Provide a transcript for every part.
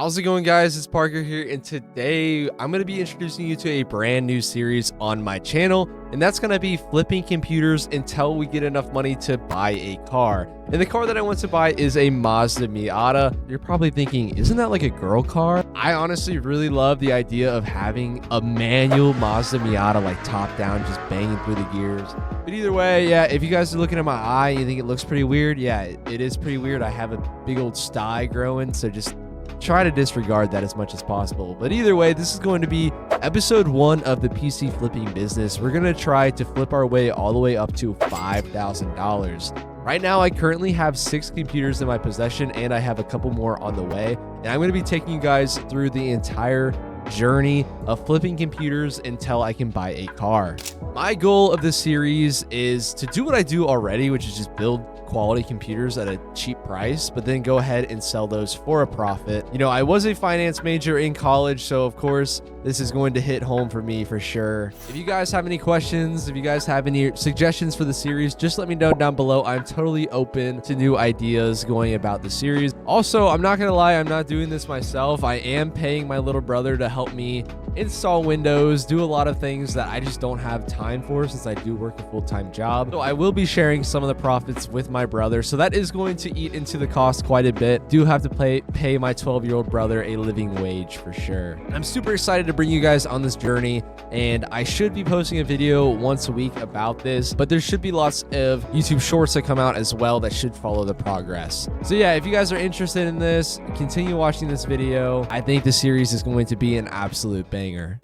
How's it going, guys? It's Parker here, and today I'm going to be introducing you to a brand new series on my channel, and that's going to be flipping computers until we get enough money to buy a car. And the car that I want to buy is a Mazda Miata. You're probably thinking, isn't that like a girl car? I honestly really love the idea of having a manual Mazda Miata, like top down, just banging through the gears. But either way, yeah, if you guys are looking at my eye and you think it looks pretty weird, yeah, it is pretty weird. I have a big old sty growing, so just try to disregard that as much as possible. But either way, this is going to be episode 1 of the PC flipping business. We're going to try to flip our way all the way up to $5,000. Right now, I currently have 6 computers in my possession, and I have a couple more on the way. And I'm going to be taking you guys through the entire journey of flipping computers until I can buy a car. My goal of this series is to do what I do already, which is just build quality computers at a cheap price, but then go ahead and sell those for a profit. You know, I was a finance major in college, so of course this is going to hit home for me for sure. If you guys have any questions, if you guys have any suggestions for the series, just let me know down below. I'm totally open to new ideas going about the series. Also, I'm not gonna lie, I'm not doing this myself. I am paying my little brother to help me install Windows, do a lot of things that I just don't have time for since I do work a full-time job. So I will be sharing some of the profits with my brother, so that is going to eat into the cost quite a bit. Do have to pay my 12-year-old brother a living wage for sure. I'm super excited to bring you guys on this journey, and I should be posting a video once a week about this, but there should be lots of YouTube shorts that come out as well that should follow the progress. So yeah, if you guys are interested in this, continue watching this video. I think the series is going to be an absolute banger.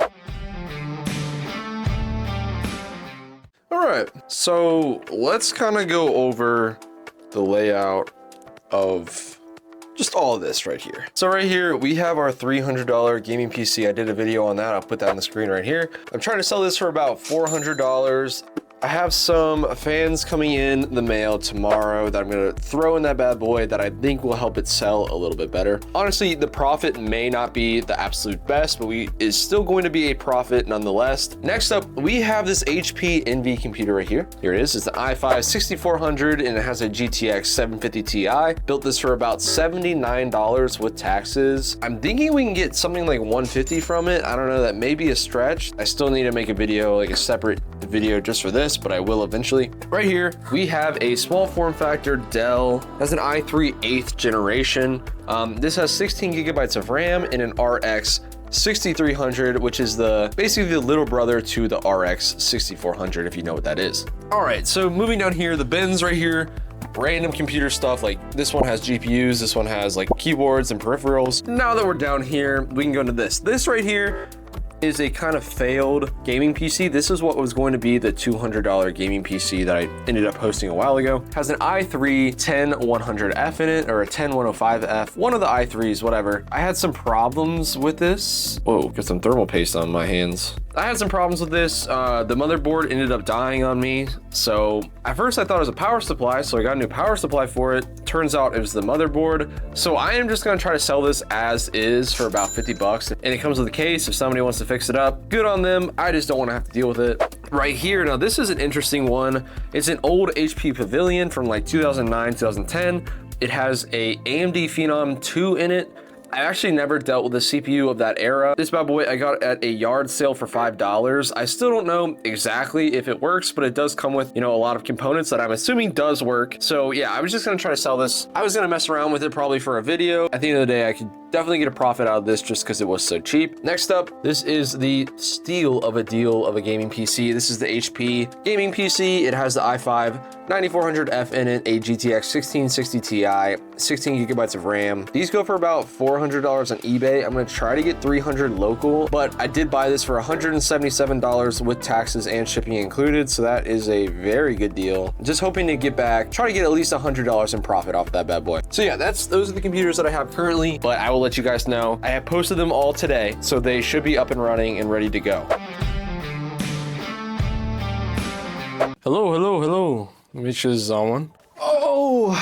All right, so let's kind of go over the layout of just all of this right here. So right here, we have our $300 gaming PC. I did a video on that. I'll put that on the screen right here. I'm trying to sell this for about $400. I have some fans coming in the mail tomorrow that I'm gonna throw in that bad boy that I think will help it sell a little bit better. Honestly, the profit may not be the absolute best, but is still going to be a profit nonetheless. Next up, we have this HP Envy computer right here. Here it is. It's an i5 6400 and it has a GTX 750 Ti. Built this for about $79 with taxes. I'm thinking we can get something like $150 from it. I don't know, that may be a stretch. I still need to make a video, like a separate video just for this, but I will eventually. Right here, we have a small form factor Dell. Has an i3 8th generation. This has 16 gigabytes of RAM and an RX 6300, which is basically the little brother to the RX 6400, if you know what that is. All right, so moving down here, the bins right here, random computer stuff. Like this one has GPUs, this one has like keyboards and peripherals. Now that we're down here, we can go into this. This right here is a kind of failed gaming PC. This is what was going to be the $200 gaming PC that I ended up posting a while ago. Has an i3 10100F in it, or a 10105F, one of the i3s, whatever. I had some problems with this. Whoa, got some thermal paste on my hands. I had some problems with this. The motherboard ended up dying on me. So at first I thought it was a power supply, so I got a new power supply for it. Turns out it was the motherboard. So I am just gonna try to sell this as is for about 50 bucks. And it comes with a case if somebody wants to fix it up. Good on them. I just don't want to have to deal with it. Right here, now this is an interesting one. It's an old HP Pavilion from like 2009, 2010. It has a AMD Phenom 2 in it. I actually never dealt with a CPU of that era. This bad boy I got at a yard sale for $5. I still don't know exactly if it works, but it does come with, you know, a lot of components that I'm assuming does work. So yeah, I was just gonna try to sell this. I was gonna mess around with it probably for a video. At the end of the day, I could definitely get a profit out of this just because it was so cheap. Next up, this is the steal of a deal of a gaming PC. This is the HP gaming PC. It has the i5 9400F in it, a GTX 1660 Ti, 16 gigabytes of RAM. These go for about $400 on eBay. I'm gonna try to get 300 local, but I did buy this for $177 with taxes and shipping included, so that is a very good deal. Just hoping to try to get at least $100 in profit off that bad boy. So yeah, those are the computers that I have currently, but I will let you guys know. I have posted them all today, so they should be up and running and ready to go. Hello, hello, hello. Let me make sure this is on one. Oh,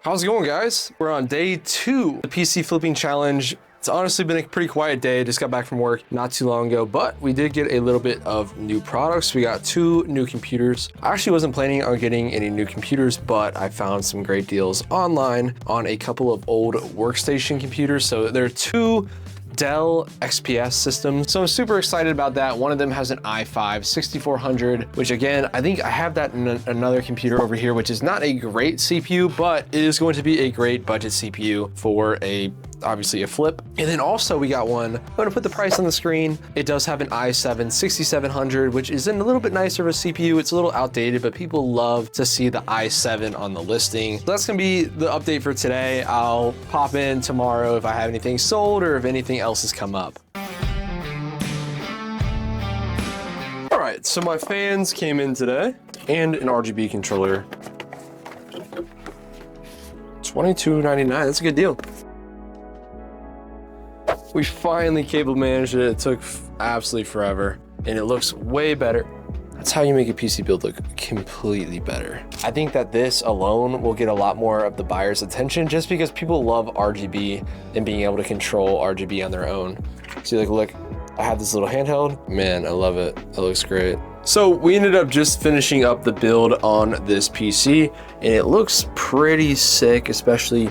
how's it going, guys? We're on day 2 of the PC flipping challenge. It's honestly been a pretty quiet day. Just got back from work not too long ago, but we did get a little bit of new products. We got 2 new computers. I actually wasn't planning on getting any new computers, but I found some great deals online on a couple of old workstation computers. So there are 2 Dell XPS systems. So I'm super excited about that. One of them has an i5 6400, which again, I think I have that in another computer over here, which is not a great CPU, but it is going to be a great budget CPU for obviously a flip. And then also we got one, I'm gonna put the price on the screen. It does have an i7 6700, which is in a little bit nicer of a CPU. It's a little outdated, but people love to see the i7 on the listing. So that's gonna be the update for today. I'll pop in tomorrow if I have anything sold or if anything else has come up. All right, so my fans came in today and an RGB controller. $22.99, that's a good deal. We finally cable managed it. It took absolutely forever and it looks way better. That's how you make a PC build look completely better. I think that this alone will get a lot more of the buyer's attention just because people love RGB and being able to control RGB on their own. See, like, look, I have this little handheld. Man, I love it. It looks great. So we ended up just finishing up the build on this PC and it looks pretty sick, especially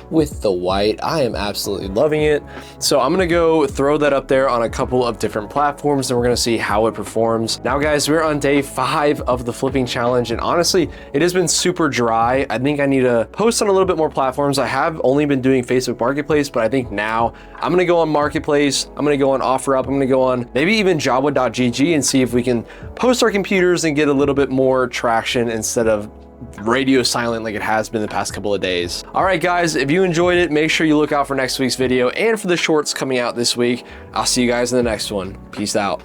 with the white. I am absolutely loving it. So I'm gonna go throw that up there on a couple of different platforms and we're gonna see how it performs. Now guys, we're on day 5 of the flipping challenge and honestly, it has been super dry. I think I need to post on a little bit more platforms. I have only been doing Facebook Marketplace, but I think now I'm gonna go on Marketplace, I'm gonna go on OfferUp, I'm gonna go on maybe even Java.gg and see if we can post our computers and get a little bit more traction instead of radio silent like it has been the past couple of days. All right guys, if you enjoyed it, make sure you look out for next week's video and for the shorts coming out this week. I'll see you guys in the next one. Peace out.